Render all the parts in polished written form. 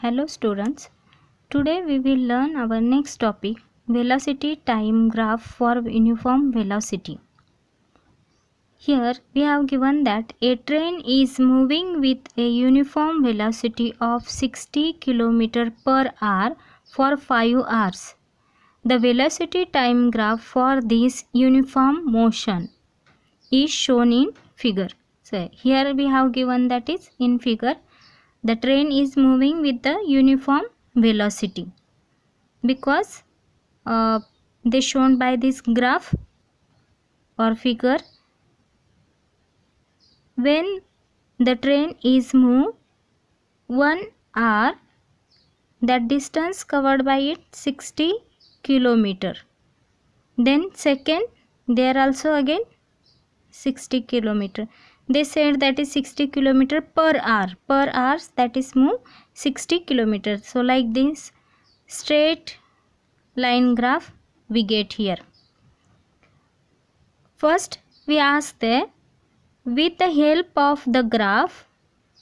Hello students, today we will learn our next topic, velocity time graph for uniform velocity. Here we have given that a train is moving with a uniform velocity of 60 km per hour for 5 hours. The velocity time graph for this uniform motion is shown in figure. So here we have given that is in figure. The train is moving with the uniform velocity because they shown by this graph or figure. When the train is moved 1 hour, that distance covered by it 60 km. Then second, there also again 60 km. They said that is 60 km per hour. Per hour, that is move 60 km. So like this straight line graph we get here. First we ask that with the help of the graph,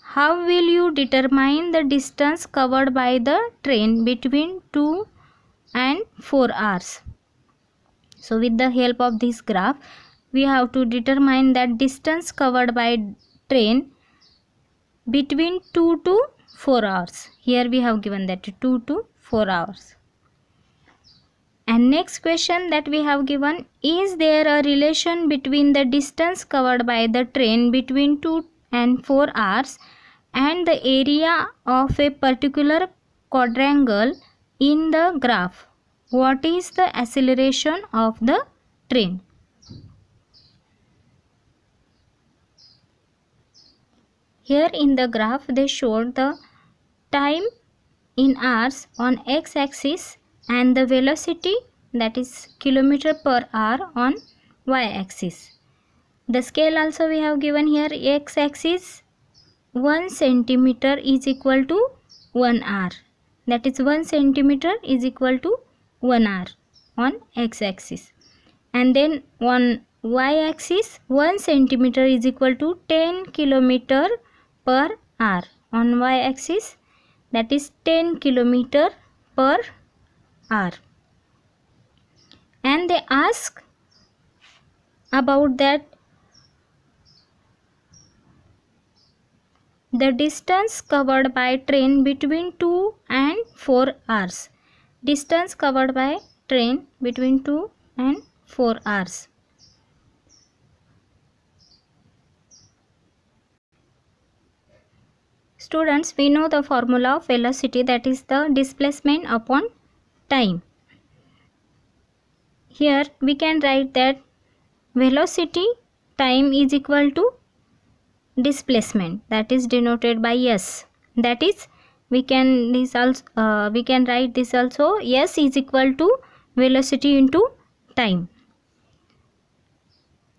how will you determine the distance covered by the train between 2 and 4 hours? So with the help of this graph, we have to determine that distance covered by train between 2 to 4 hours. Here we have given that 2 to 4 hours. And next question that we have given, is there a relation between the distance covered by the train between 2 and 4 hours and the area of a particular quadrangle in the graph? What is the acceleration of the train? Here in the graph they showed the time in hours on x-axis and the velocity, that is kilometer per hour, on y-axis. The scale also we have given here. X-axis 1 centimeter is equal to 1 hour. That is 1 centimeter is equal to 1 hour on x-axis. And then on y-axis 1 centimeter is equal to 10 kilometer per hour. On y-axis that is 10 kilometer per hour. And they ask about that the distance covered by train between 2 and 4 hours. Distance covered by train between 2 and 4 hours. Students, we know the formula of velocity, that is the displacement upon time. Here we can write that velocity time is equal to displacement, that is denoted by S. That is we can write this also, S is equal to velocity into time.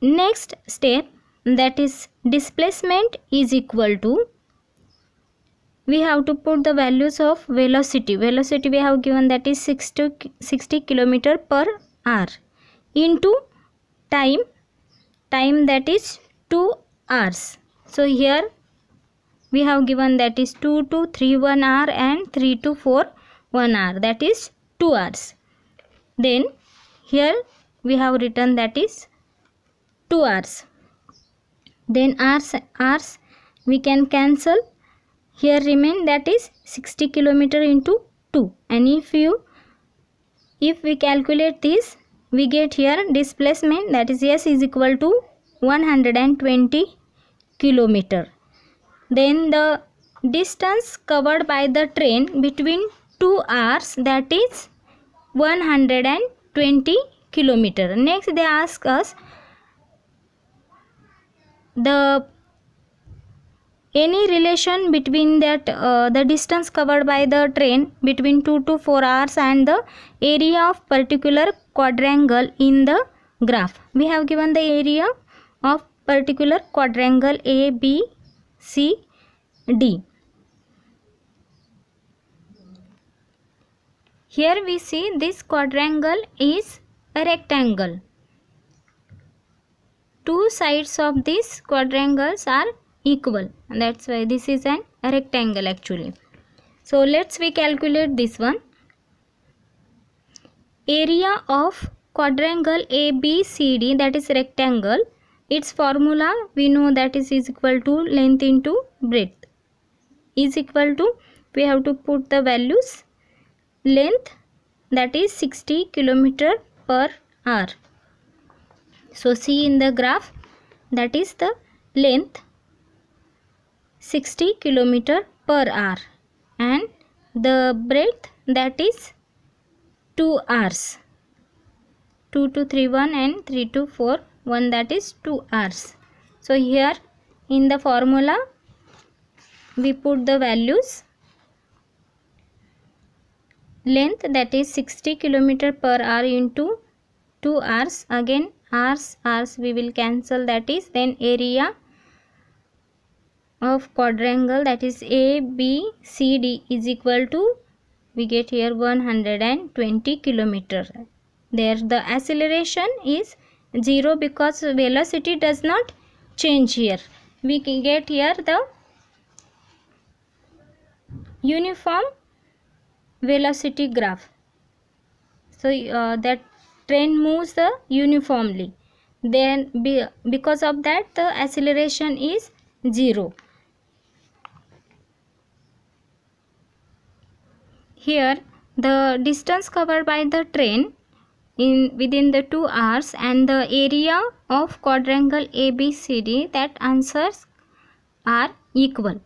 Next step, that is displacement is equal to, we have to put the values of velocity. Velocity we have given that is 60 km per hour into time that is 2 hours. So here we have given that is 2 to 3 1 hour and 3 to 4 1 hour, that is 2 hours. Then here we have written that is 2 hours. Then hours we can cancel. Here remain that is 60 km into 2, and if we calculate this, we get here displacement, that is S is equal to 120 km. Then the distance covered by the train between 2 hours, that is 120 km. Next they ask us any relation between that the distance covered by the train between 2 to 4 hours and the area of particular quadrangle in the graph. We have given the area of particular quadrangle A, B, C, D. Here we see this quadrangle is a rectangle. Two sides of these quadrangles are equal, and that's why this is a rectangle actually. So let's we calculate this one. Area of quadrangle ABCD, that is rectangle, its formula we know that is equal to length into breadth, is equal to, we have to put the values. Length, that is 60 km/h. So see in the graph, that is the length 60 km/h and the breadth, that is 2 hours. 2231 and 3241, that is 2 hours. So here in the formula we put the values. Length, that is 60 km/h into 2 hours. Again hours we will cancel, that is, then area of quadrangle, that is ABCD, is equal to, we get here 120 km. There the acceleration is 0 because velocity does not change here. We can get here the uniform velocity graph. So that train moves the uniformly. Then because of that the acceleration is 0. Here the distance covered by the train within the 2 hours and the area of quadrangle ABCD, that answers are equal.